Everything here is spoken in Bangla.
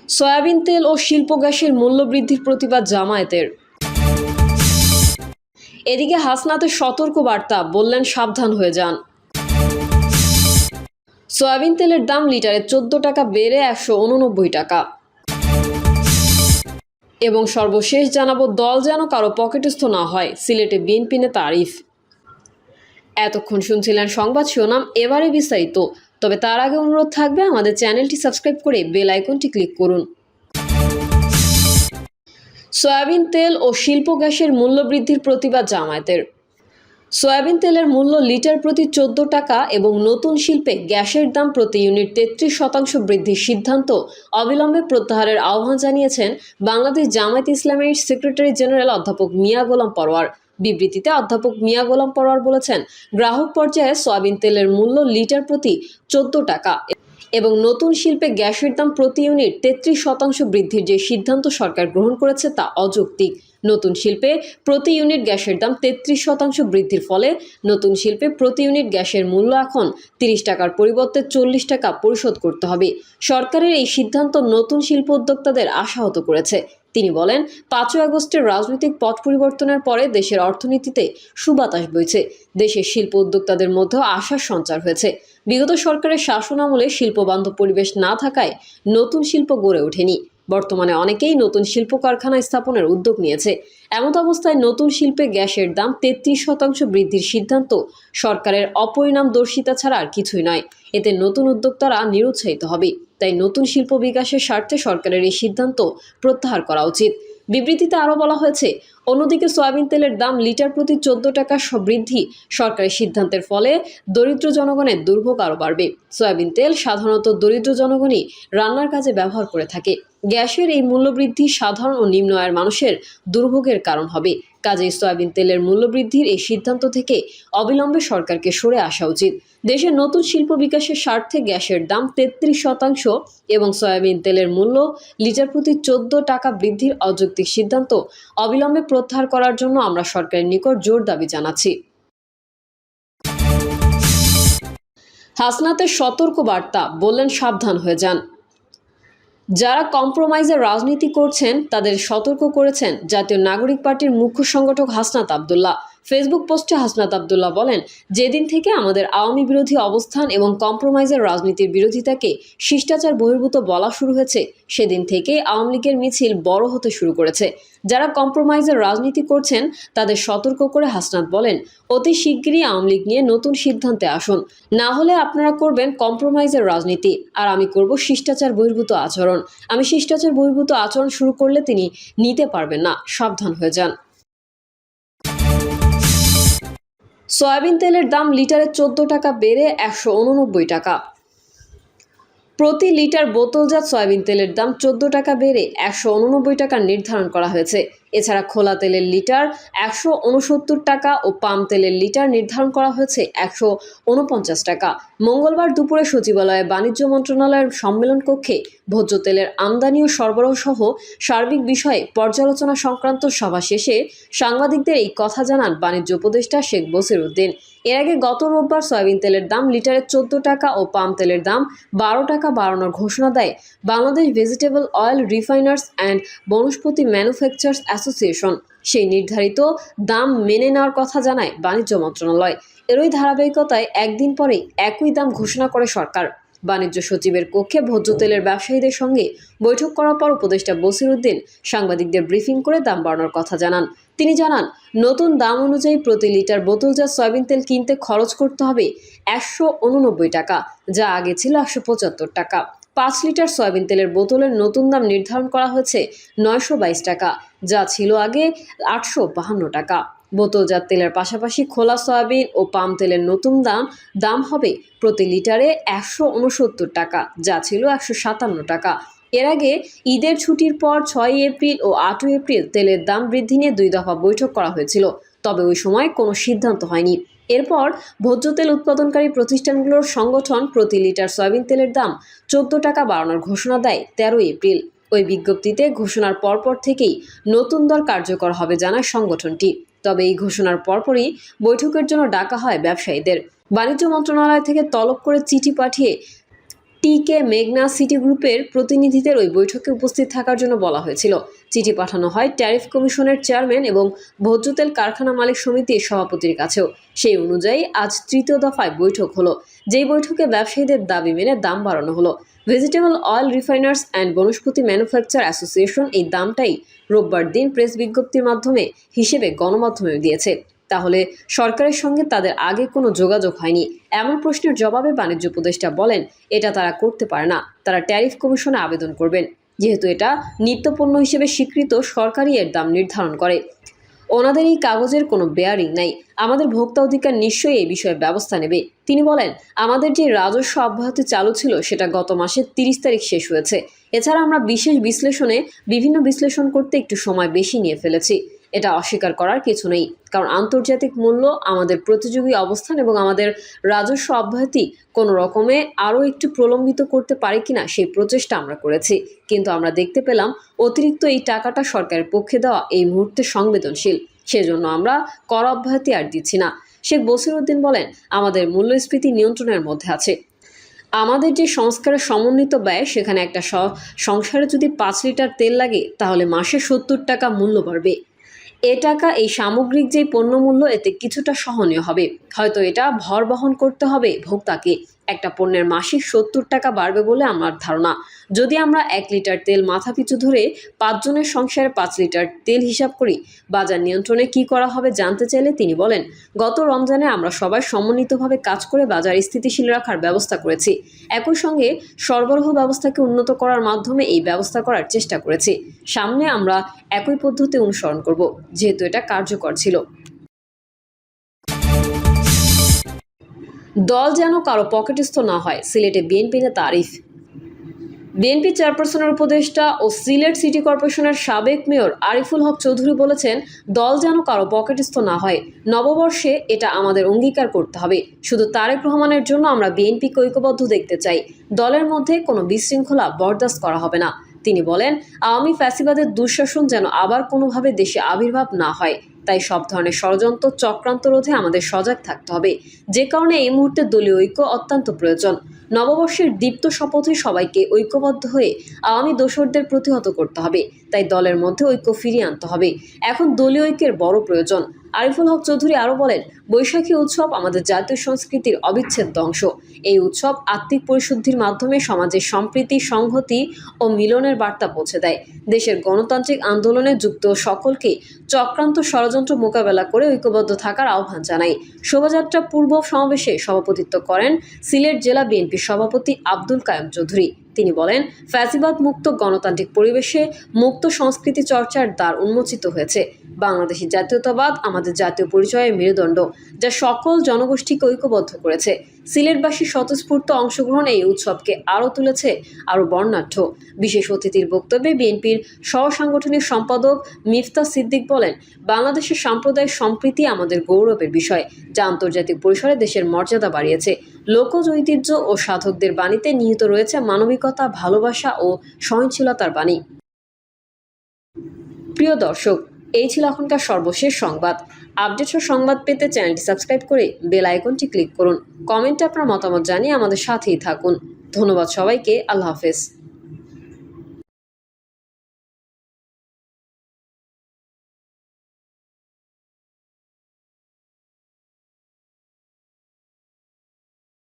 সয়াবিন তেল ও শিল্প গ্যাসের মূল্য বৃদ্ধির প্রতিবাদ জামায়াতের। এদিকে হাসনাতের সতর্ক বার্তা, বললেন সাবধান হয়ে যান। সয়াবিন তেলের দাম লিটারে 14 টাকা বেড়ে 189 টাকা। এবং সর্বশেষ জানাবো, দল যেন কারো পকেটস্থ না হয়, সিলেটে বিএনপি নেতা আরিফ। এতক্ষণ শুনছিলেন সংবাদ শিরোনাম, এবারে বিস্তারিত। তবে তার আগে অনুরোধ থাকবে আমাদের চ্যানেলটি সাবস্ক্রাইব করে বেল আইকনটি ক্লিক করুন। সয়াবিন তেল ও শিল্প গ্যাসের মূল্য বৃদ্ধির প্রতিবাদ জামায়াতের। সয়াবিন তেলের মূল্য লিটার প্রতি 14 টাকা এবং নতুন শিল্পে গ্যাসের দাম প্রতি ইউনিট 33% বৃদ্ধির সিদ্ধান্ত অবিলম্বে প্রত্যাহারের আহ্বান জানিয়েছেন বাংলাদেশ জামায়াতে ইসলামীর সেক্রেটারি জেনারেল অধ্যাপক মিয়া গোলাম পরোয়ার। বিবৃতিতে অধ্যাপক মিয়া গোলাম পরোয়ার বলেছেন, গ্রাহক পর্যায়ে সয়াবিন তেলের মূল্য লিটার প্রতি 14 টাকা এবং নতুন শিল্পে গ্যাসের দাম প্রতি ইউনিট 33% বৃদ্ধির যে সিদ্ধান্ত সরকার গ্রহণ করেছে তা অযৌক্তিক। নতুন শিল্পে প্রতি ইউনিট গ্যাসের দাম 33% বৃদ্ধির ফলে নতুন শিল্পে প্রতি ইউনিট গ্যাসের মূল্য এখন 30 টাকার পরিবর্তে 40 টাকা পরিশোধ করতে হবে। সরকারের এই সিদ্ধান্ত নতুন শিল্প উদ্যোক্তাদের আশাহত করেছে। তিনি বলেন, 5 আগস্টের রাজনৈতিক পট পরিবর্তনের পরে দেশের অর্থনীতিতে সুবাতাস বইছে। দেশের শিল্প উদ্যোক্তাদের মধ্যেও আশার সঞ্চার হয়েছে। বিগত সরকারের শাসন আমলে শিল্পবান্ধব পরিবেশ না থাকায় নতুন শিল্প গড়ে ওঠেনি। বর্তমানে অনেকেই নতুন শিল্প কারখানা স্থাপনের উদ্যোগ নিয়েছে। এমত অবস্থায় নতুন শিল্পে গ্যাসের দাম 33% বৃদ্ধির সিদ্ধান্ত সরকারের অপরিণামদর্শিতা ছাড়া আর কিছুই নয়। এতে নতুন উদ্যোক্তারা নিরুৎসাহিত হবে। তাই নতুন শিল্প বিকাশের স্বার্থে সরকারের এই সিদ্ধান্ত প্রত্যাহার করা উচিত। বিবৃতিতে আরও বলা হয়েছে, অন্যদিকে সয়াবিন তেলের দাম লিটার প্রতি 14 টাকা বৃদ্ধি সরকারের সিদ্ধান্তের ফলে দরিদ্র জনগণের দুর্ভোগ আরও বাড়বে। সয়াবিন তেল সাধারণত দরিদ্র জনগণই রান্নার কাজে ব্যবহার করে থাকে। গ্যাসের এই মূল্যবৃদ্ধি সাধারণ ও নিম্ন আয়ের মানুষের দুর্ভোগের কারণ হবে। কাজেই সয়াবিন তেলের মূল্যবৃদ্ধির এই সিদ্ধান্ত থেকে অবিলম্বে সরকারকে সরে আসা উচিত। দেশের নতুন শিল্প বিকাশের স্বার্থে গ্যাসের দাম 33% এবং সয়াবিন তেলের মূল্য লিটার প্রতি 14 টাকা বৃদ্ধির অযৌক্তিক সিদ্ধান্ত অবিলম্বে প্রত্যাহার করার জন্য আমরা সরকারের নিকট জোর দাবি জানাচ্ছি। হাসনাতের সতর্ক বার্তা, বললেন সাবধান হয়ে যান। যারা কম্প্রোমাইজের রাজনীতি করছেন তাদের সতর্ক করেছেন জাতীয় নাগরিক পার্টির মুখ্য সংগঠক হাসনাত আব্দুল্লাহ। ফেসবুক পোস্টে হাসনাত আব্দুল্লাহ বলেন, যেদিন থেকে আমাদের আওয়ামী বিরোধী অবস্থান এবং কম্প্রোমাইজের রাজনীতির বিরোধিতাকে শিষ্টাচার বহির্ভূত বলা শুরু হয়েছে, সেদিন থেকেই আওয়ামী লীগের মিছিল বড় হতে শুরু করেছে। যারা কম্প্রোমাইজের রাজনীতি করছেন তাদের সতর্ক করে হাসনাত বলেন, অতি শিগগিরই আওয়ামী লীগ নিয়ে নতুন সিদ্ধান্তে আসুন, না হলে আপনারা করবেন কম্প্রোমাইজের রাজনীতি আর আমি করব শিষ্টাচার বহির্ভূত আচরণ। আমি শিষ্টাচার বহির্ভূত আচরণ শুরু করলে তিনি নিতে পারবেন না, সাবধান হয়ে যান। সয়াবিন তেলের দাম লিটারে 14 টাকা বেড়ে 189 টাকা। প্রতি লিটার বোতলজাত সয়াবিন তেলের দাম 14 টাকা বেড়ে 189 টাকা নির্ধারণ করা হয়েছে। এছাড়া খোলা তেলের লিটার 169 টাকা ও পাম তেলের লিটার নির্ধারণ করা হয়েছে 149 টাকা। মঙ্গলবার দুপুরে সচিবালয়ে বাণিজ্য মন্ত্রণালয়ের সম্মেলন কক্ষে ভোজ্য তেলের আমদানি ও সরবরাহ সহ সার্বিক বিষয়ে পর্যালোচনা সংক্রান্ত সভা শেষে সাংবাদিকদের এই কথা জানান বাণিজ্য উপদেষ্টা শেখ বসির উদ্দিন। এর আগে গত রোববার সয়াবিন তেলের দাম লিটারে 14 টাকা ও পাম তেলের দাম 12 টাকা বাড়ানোর ঘোষণা দেয় Bangladesh vegetable oil refiners and Vanaspati manufacturers association. সেই নির্ধারিত দাম মেনে নেওয়ার কথা জানায় বাণিজ্য মন্ত্রণালয়। এরই ধারাবাহিকতায় একদিন পরেই একই দাম ঘোষণা করে সরকার। বাণিজ্য সচিবের কক্ষে ভোজ্য তেলের ব্যবসায়ীদের সঙ্গে বৈঠক করার পর উপদেষ্টা বসির উদ্দিন সাংবাদিকদের ব্রিফিং করে দাম বাড়ানোর কথা জানান। তিনি জানান, নতুন দাম অনুযায়ী প্রতি লিটার বোতলজাত সয়াবিন তেল কিনতে খরচ করতে হবে 189 টাকা, যা আগে ছিল 175 টাকা। 5 লিটার সয়াবিন তেলের বোতলের নতুন দাম নির্ধারণ করা হয়েছে 922 টাকা, যা ছিল আগে 852 টাকা। বোতলজাত তেলের পাশাপাশি খোলা সয়াবিন ও পাম তেলের নতুন দাম হবে প্রতি লিটারে 169 টাকা, যা ছিল 157 টাকা। এর আগে ঈদের ছুটির পর 6 এপ্রিল ও 8 এপ্রিল তেলের দাম বৃদ্ধি নিয়ে 2 দফা বৈঠক করা হয়েছিল, তবে ওই সময় কোনো সিদ্ধান্ত হয়নি। এরপর ভোজ্য তেল উৎপাদনকারী প্রতিষ্ঠানগুলোর সংগঠন প্রতি লিটার সয়াবিন তেলের দাম 14 টাকা বাড়ানোর ঘোষণা দেয় 13 এপ্রিল। ওই বিজ্ঞপ্তিতে ঘোষণার পরপর থেকেই নতুন দর কার্যকর হবে জানায় সংগঠনটি। তবে এই ঘোষণার পরপরই বৈঠকের জন্য ডাকা হয় ব্যবসায়ীদের। বাণিজ্য মন্ত্রণালয় থেকে তলব করে চিঠি পাঠিয়ে টিকে মেঘনা সিটি গ্রুপের প্রতিনিধিদের ওই বৈঠকে উপস্থিত থাকার জন্য বলা হয়েছিল। চিঠি পাঠানো হয় ট্যারিফ কমিশনের চেয়ারম্যান এবং ভোজ্য তেল কারখানা মালিক সমিতির সভাপতির কাছেও। সেই অনুযায়ী আজ তৃতীয় দফায় বৈঠক হলো, যেই বৈঠকে ব্যবসায়ীদের দাবি মেনে দাম বাড়ানো হলো। Vegetable oil refiners and Vanaspati manufacture association এই দামটাই রোববার দিন প্রেস বিজ্ঞপ্তির মাধ্যমে হিসেবে গণমাধ্যমে দিয়েছে। তাহলে সরকারের সঙ্গে তাদের আগে কোনো যোগাযোগ হয়নি? এমন প্রশ্নের জবাবে বাণিজ্য উপদেষ্টা বলেন, এটা তারা করতে পারে না। তারা ট্যারিফ কমিশনে আবেদন করবেন, যেহেতু এটা নিত্যপণ্য হিসেবে স্বীকৃত, সরকারই এর দাম নির্ধারণ করে। ওনাদের এই কাগজের কোনো বেয়ারিং নাই। আমাদের ভোক্তা অধিকার নিশ্চয়ই এই বিষয়ে ব্যবস্থা নেবে। তিনি বলেন, আমাদের যে রাজস্ব অব্যাহতি চালু ছিল সেটা গত মাসের 30 তারিখ শেষ হয়েছে। এছাড়া আমরা বিভিন্ন বিশ্লেষণ করতে একটু সময় বেশি নিয়ে ফেলেছি। এটা অস্বীকার করার কিছু নেই, কারণ আন্তর্জাতিক মূল্য, আমাদের প্রতিযোগী অবস্থান এবং আমাদের রাজস্ব অব্যাহতি কোনো রকমে আরও একটু প্রলম্বিত করতে পারে কিনা সেই প্রচেষ্টা আমরা করেছি। কিন্তু আমরা দেখতে পেলাম অতিরিক্ত এই টাকাটা সরকারের পক্ষে দেওয়া এই মুহূর্তে সংবেদনশীল, সেজন্য আমরা কর অব্যাহতি আর দিচ্ছি না। শেখ বসিরউদ্দিন বলেন, আমাদের মূল্যস্ফীতি নিয়ন্ত্রণের মধ্যে আছে। আমাদের যে সংস্কারের সমন্বিত ব্যয়, সেখানে একটা সংসারে যদি 5 লিটার তেল লাগে তাহলে মাসে 70 টাকা মূল্য বাড়বে। এই সামগ্রিক যে পণ্যমূল্য, এতে কিছুটা সহনীয় হবে। হয়তো এটা ভর বহন করতে হবে ভোক্তাকে। একটা পণ্যের মাসিক 70 টাকা বাড়বে বলে আমার ধারণা। যদি আমরা 1 লিটার তেল মাথাপিছু ধরে 5 জনের সংসারে 5 লিটার তেল হিসাব করি, বাজার নিয়ন্ত্রণে কি করা হবে জানতে চাইলে তিনি বলেন, গত রমজানে আমরা সবাই সমন্বিতভাবে কাজ করে বাজার স্থিতিশীল রাখার ব্যবস্থা করেছি। একই সঙ্গে সরবরাহ ব্যবস্থাকে উন্নত করার মাধ্যমে এই ব্যবস্থা করার চেষ্টা করেছি। সামনে আমরা একই পদ্ধতি অনুসরণ করব, যেহেতু এটা কার্যকর ছিল। দল যেন কারো পকেটস্থ না হয়, সিলেটে বিএনপি নেতা আরিফ। বিএনপি চেয়ারপারসনের উপদেষ্টা ও সিলেট সিটি কর্পোরেশনের সাবেক মেয়র আরিফুল হক চৌধুরী বলেছেন, দল যেন কারো পকেটস্থ না হয়। নববর্ষে এটা আমাদের অঙ্গীকার করতে হবে। শুধু তারেক রহমানের জন্য আমরা বিএনপিকে ঐক্যবদ্ধ দেখতে চাই। দলের মধ্যে কোনো বিশৃঙ্খলা বরদাস্ত করা হবে না। তিনি বলেন, আওয়ামী ফ্যাসিবাদের দুঃশাসন যেন আবার কোনোভাবে দেশে আবির্ভাব না হয়, তাই সব ধরনের ষড়যন্ত্র, চক্রান্ত রোধে আমাদের সজাগ থাকতে হবে। যে কারণে এই মুহূর্তে দলীয় ঐক্য অত্যন্ত প্রয়োজন। নববর্ষের দীপ্ত শপথে সবাইকে ঐক্যবদ্ধ হয়ে আওয়ামী দোসরদের প্রতিহত করতে হবে। তাই দলের মধ্যে ঐক্য ফিরিয়ে আনতে হবে। এখন দলীয় ঐক্যের বড় প্রয়োজন। আরিফুল হক চৌধুরী আরও বলেন, বৈশাখী উৎসব আমাদের জাতীয় সংস্কৃতির অবিচ্ছেদ্য অংশ। এই উৎসব আত্মিক পরিশুদ্ধির মাধ্যমে সমাজের সম্প্রীতি, সংহতি ও মিলনের বার্তা পৌঁছে দেয়। দেশের গণতান্ত্রিক আন্দোলনে যুক্ত সকলকে চক্রান্ত, ষড়যন্ত্র মোকাবেলা করে ঐক্যবদ্ধ থাকার আহ্বান জানাই। শোভাযাত্রা পূর্ব সমাবেশে সভাপতিত্ব করেন সিলেট জেলা বিএনপির সভাপতি আব্দুল কায়েম চৌধুরী। তিনি বলেন, ফ্যাসিবাদ মুক্ত গণতান্ত্রিক পরিবেশে মুক্ত সংস্কৃতি চর্চার দ্বার উন্মোচিত হয়েছে। বাংলাদেশি জাতীয়তাবাদ আমাদের জাতীয় পরিচয়ের মেরুদণ্ড, যা সকল জনগোষ্ঠীকে ঐক্যবদ্ধ করেছে। সিলেটবাসীর স্বতঃস্ফূর্ত অংশগ্রহণ এই উৎসবকে আরও বর্ণাঢ্য। বিশেষ অতিথির বক্তব্যে বিএনপির সহসাংগঠনিক সম্পাদক মিফতা সিদ্দিক বলেন, বাংলাদেশের সাম্প্রদায়িক সম্প্রীতি আমাদের গৌরবের বিষয়, যা আন্তর্জাতিক পরিসরে দেশের মর্যাদা বাড়িয়েছে। লোকজ ঐতিহ্য ও সাধকদের বাণীতে নিহিত রয়েছে মানবিকতা, ভালোবাসা ও সহনশীলতার বাণী। প্রিয় দর্শক, এই ছিল এখনকার সর্বশেষ সংবাদ। আপডেট ও সংবাদ পেতে চ্যানেলটি সাবস্ক্রাইব করে বেল আইকনটি ক্লিক করুন। কমেন্টে আপনার মতামত জানিয়ে আমাদের সাথেই থাকুন। ধন্যবাদ সবাইকে। আল্লাহ হাফেজ।